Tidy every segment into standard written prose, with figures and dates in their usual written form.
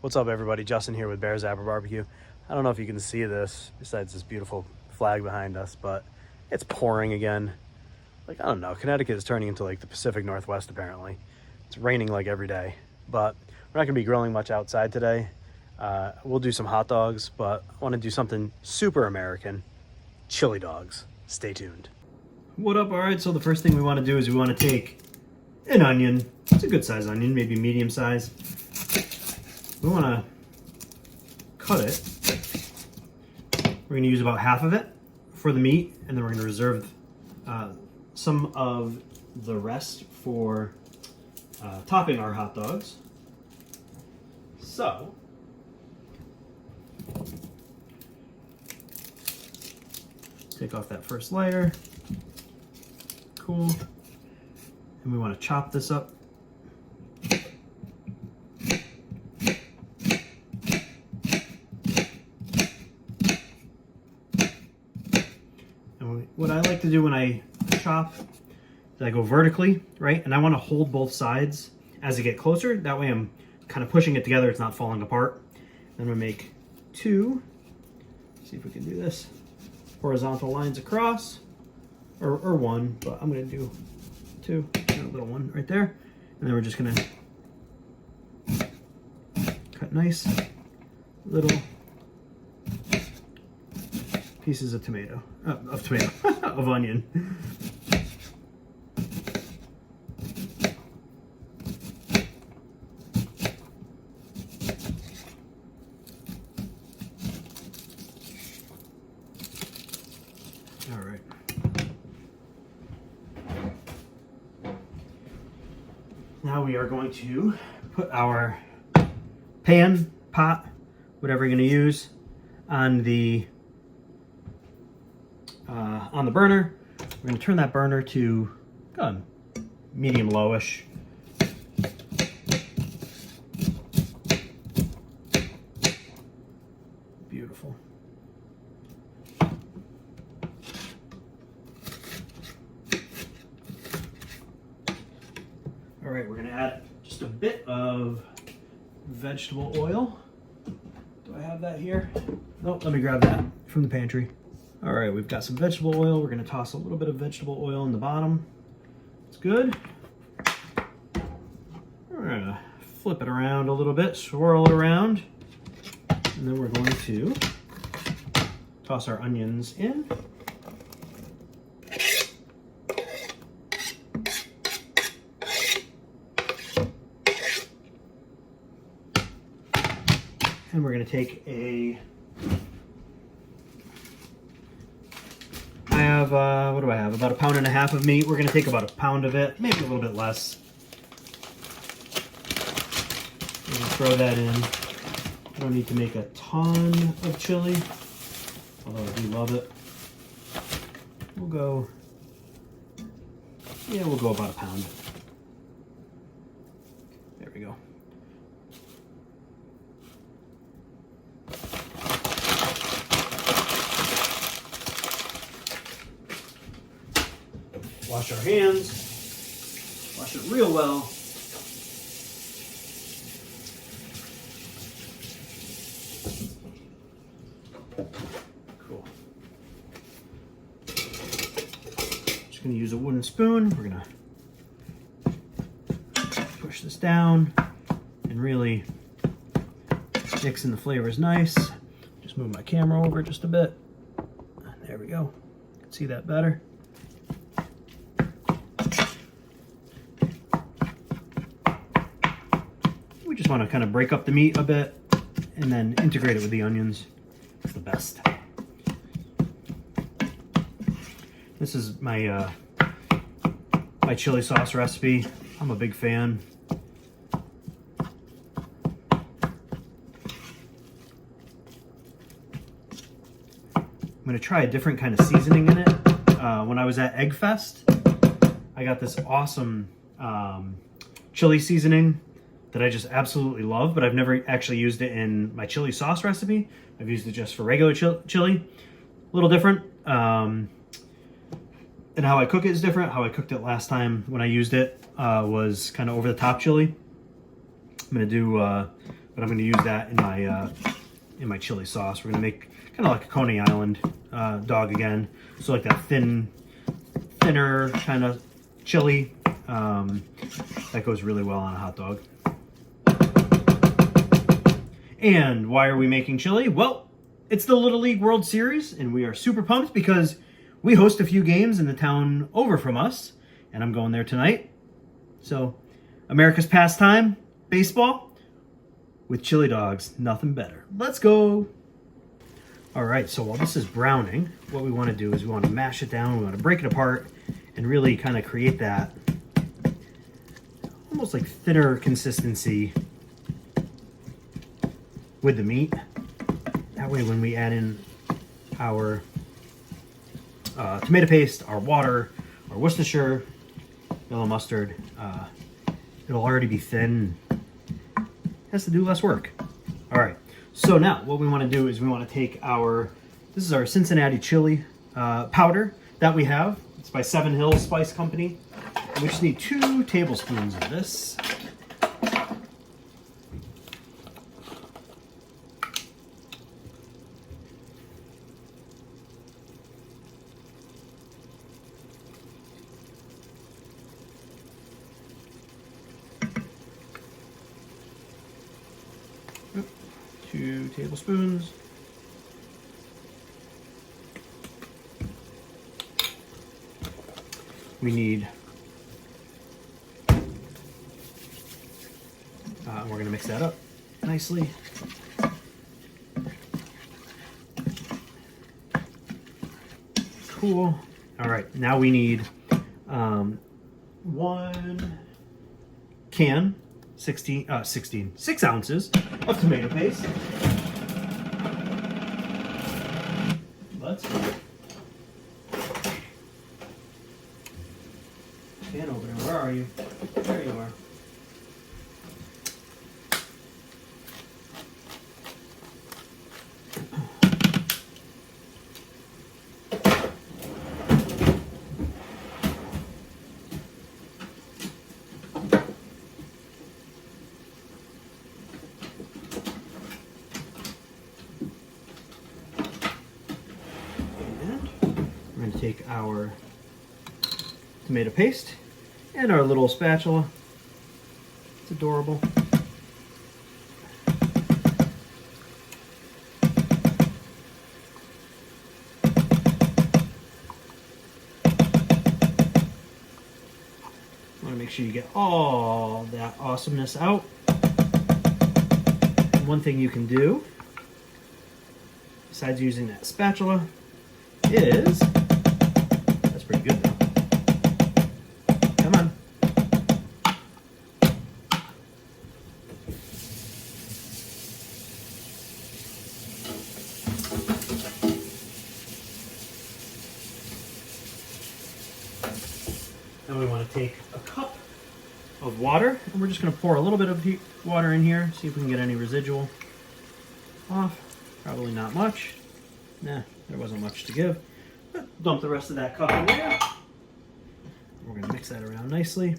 What's up, everybody? Justin here with Bear's Apple Barbecue. I don't know if you can see this besides this beautiful flag behind us, but it's pouring again. Like, I don't know, Connecticut is turning into like the Pacific Northwest apparently. It's raining like every day, but we're not gonna be grilling much outside today. We'll do some hot dogs, but I want to do something super American, chili dogs. Stay tuned. What up? All right, so the first thing we want to do is we want to take an onion. It's a good size onion, maybe medium size. We want to cut it. We're going to use about half of it for the meat, and then we're going to reserve some of the rest for topping our hot dogs. So, take off that first layer. Cool. And we want to chop this up. What I like to do when I chop is I go vertically, right? And I want to hold both sides as I get closer. That way I'm kind of pushing it together. It's not falling apart. Then I'm going to make two. See if we can do this. Horizontal lines across. Or one, but I'm going to do two. A little one right there. And then we're just going to cut nice little pieces of tomato, of onion. All right. Now we are going to put our pan, pot, whatever you're going to use, on the burner. We're going to turn that burner to medium lowish. Beautiful. All right, we're going to add just a bit of vegetable oil. Do I have that here? Nope, let me grab that from the pantry. All right, we've got some vegetable oil. We're going to toss a little bit of vegetable oil in the bottom. It's good. We're going to flip it around a little bit, swirl it around, and then we're going to toss our onions in. And we're going to take what do I have? About 1.5 pounds of meat. We're going to take about 1 pound of it, maybe a little bit less. We're going to throw that in. I don't need to make a ton of chili, although I do love it. We'll go about 1 pound. There we go. Wash our hands, wash it real well. Cool. Just gonna use a wooden spoon. We're gonna push this down and really mix in the flavors nice. Just move my camera over just a bit. There we go. You can see that better. We just want to kind of break up the meat a bit and then integrate it with the onions. It's the best. This is my my chili sauce recipe. I'm a big fan. I'm going to try a different kind of seasoning in it. When I was at Egg Fest, I got this awesome chili seasoning that I just absolutely love, but I've never actually used it in my chili sauce recipe. I've used it just for regular chili. A little different. And how I cook it is different. How I cooked it last time when I used it was kind of over the top chili. I'm going to do but I'm going to use that in my chili sauce. We're going to make kind of like a Coney Island dog again. So like that thinner kind of chili. That goes really well on a hot dog. And why are we making chili? Well, it's the Little League World Series, and we are super pumped because we host a few games in the town over from us, and I'm going there tonight. So, America's pastime, baseball, with chili dogs, nothing better. Let's go. All right, so while this is browning, what we want to do is we want to mash it down, we want to break it apart, and really kind of create that almost like thinner consistency with the meat. That way when we add in our tomato paste, our water, our Worcestershire, yellow mustard, it'll already be thin. It has to do less work. All right, so now what we want to do is we want to take this is our Cincinnati chili powder that we have. It's by 7 Hills Spice Company. We just need 2 tablespoons of this. Oop, 2 tablespoons. We need, we're going to mix that up nicely. Cool. All right, now we need 1 can, 6 ounces of tomato paste. Let's go. Can opener, where are you? There you are. And we're going to take our tomato paste and our little spatula. It's adorable. Want to make sure you get all that awesomeness out. And one thing you can do, besides using that spatula, is, that's pretty good though. Come on. Now we want to take a cup of water, and we're just going to pour a little bit of water in here, see if we can get any residual off. Probably not much. Nah, there wasn't much to give. But dump the rest of that cup in there. We're going to mix that around nicely.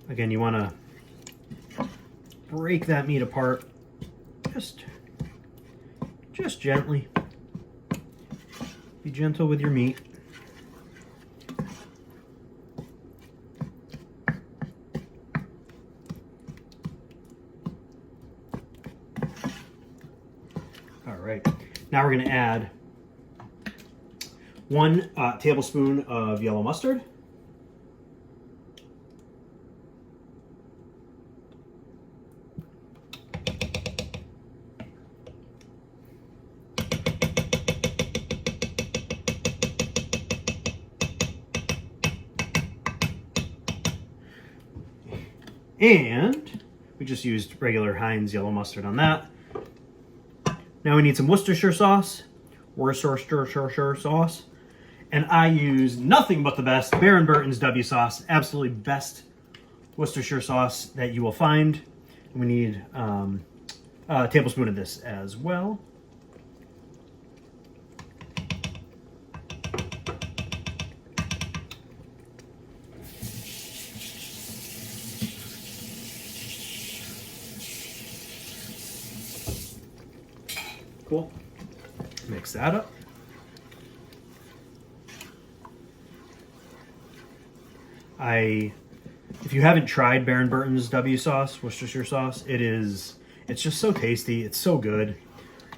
Again, you want to break that meat apart just gently. Be gentle with your meat. All right, now we're going to add 1 tablespoon of yellow mustard. And we just used regular Heinz yellow mustard on that. Now we need some Worcestershire sauce. And I use nothing but the best Baron Burton's W sauce. Absolutely best Worcestershire sauce that you will find. We need tablespoon of this as well. Cool. Mix that up. If you haven't tried Baron Burton's W sauce, Worcestershire sauce, it's just so tasty. It's so good.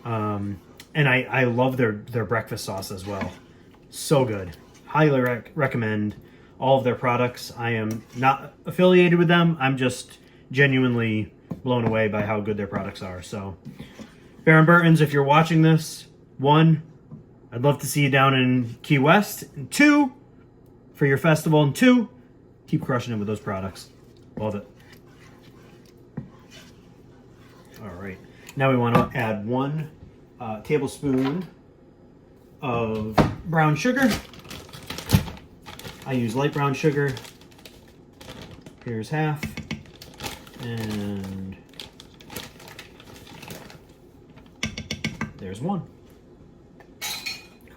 And I love their breakfast sauce as well. So good. Highly recommend all of their products. I am not affiliated with them. I'm just genuinely blown away by how good their products are. So Baron Burton's, if you're watching this, 1, I'd love to see you down in Key West. And 2, for your festival. And 2, keep crushing it with those products. Love it. All right. Now we want to add 1 tablespoon of brown sugar. I use light brown sugar. Here's half. And there's 1.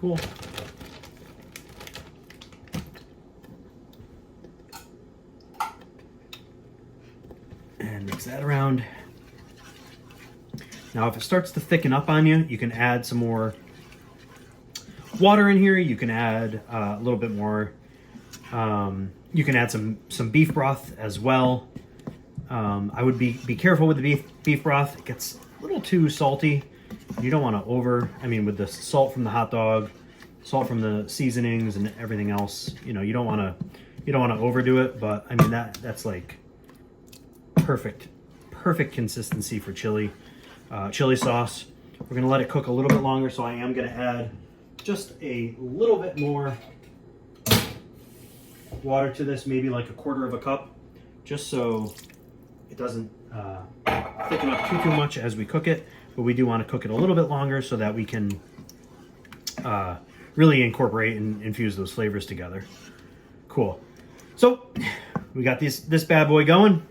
Cool. And mix that around. Now if it starts to thicken up on you, you can add some more water in here. You can add a little bit more. You can add some beef broth as well. I would be careful with the beef broth. It gets a little too salty. You don't want to with the salt from the hot dog, salt from the seasonings and everything else, you don't want to overdo it, but I mean that's like perfect consistency for chili sauce. We're going to let it cook a little bit longer, so I am going to add just a little bit more water to this, maybe like 1/4 cup, just so it doesn't thicken up too much as we cook it. But we do want to cook it a little bit longer so that we can really incorporate and infuse those flavors together. Cool. So we got this bad boy going.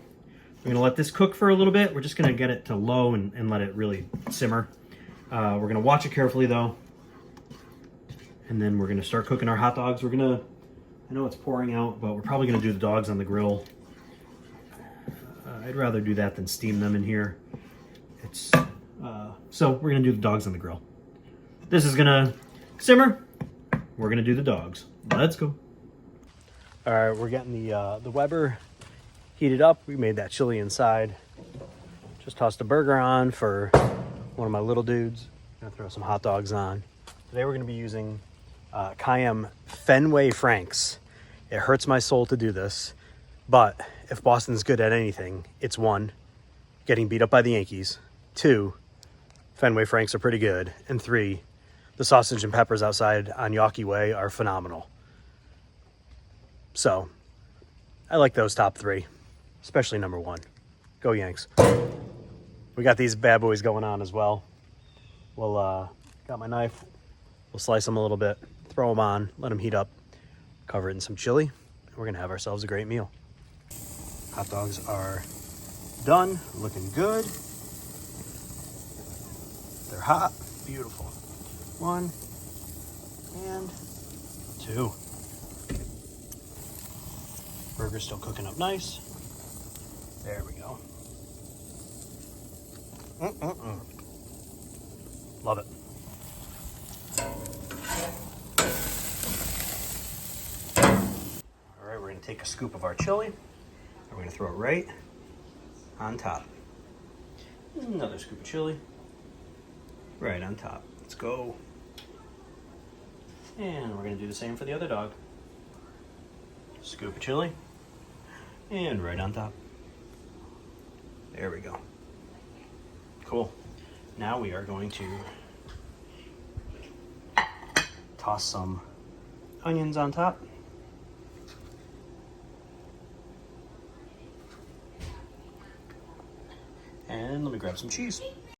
We're gonna let this cook for a little bit. We're just gonna get it to low and let it really simmer. We're gonna watch it carefully though. And then we're gonna start cooking our hot dogs. I know it's pouring out, but we're probably gonna do the dogs on the grill. I'd rather do that than steam them in here. So we're gonna do the dogs on the grill. This is gonna simmer. We're gonna do the dogs. Let's go. All right, we're getting the Weber heated up. We made that chili inside. Just tossed a burger on for one of my little dudes. Gonna throw some hot dogs on. Today we're gonna be using Cayenne Fenway Franks. It hurts my soul to do this, but if Boston's good at anything, it's 1, getting beat up by the Yankees. 2, Fenway Franks are pretty good. And 3, the sausage and peppers outside on Yawkey Way are phenomenal. So I like those top 3, especially number 1. Go Yanks. We got these bad boys going on as well. We'll got my knife. We'll slice them a little bit, throw them on, let them heat up, cover it in some chili, and we're gonna have ourselves a great meal. Hot dogs are done, looking good. They're hot, beautiful. 1 and 2. Burger's still cooking up nice. There we go. Love it. All right, we're gonna take a scoop of our chili and we're gonna throw it right on top. Another scoop of chili right on top. Let's go. And we're gonna do the same for the other dog. Scoop of chili and right on top. There we go. Cool. Now we are going to toss some onions on top. And let me grab some cheese.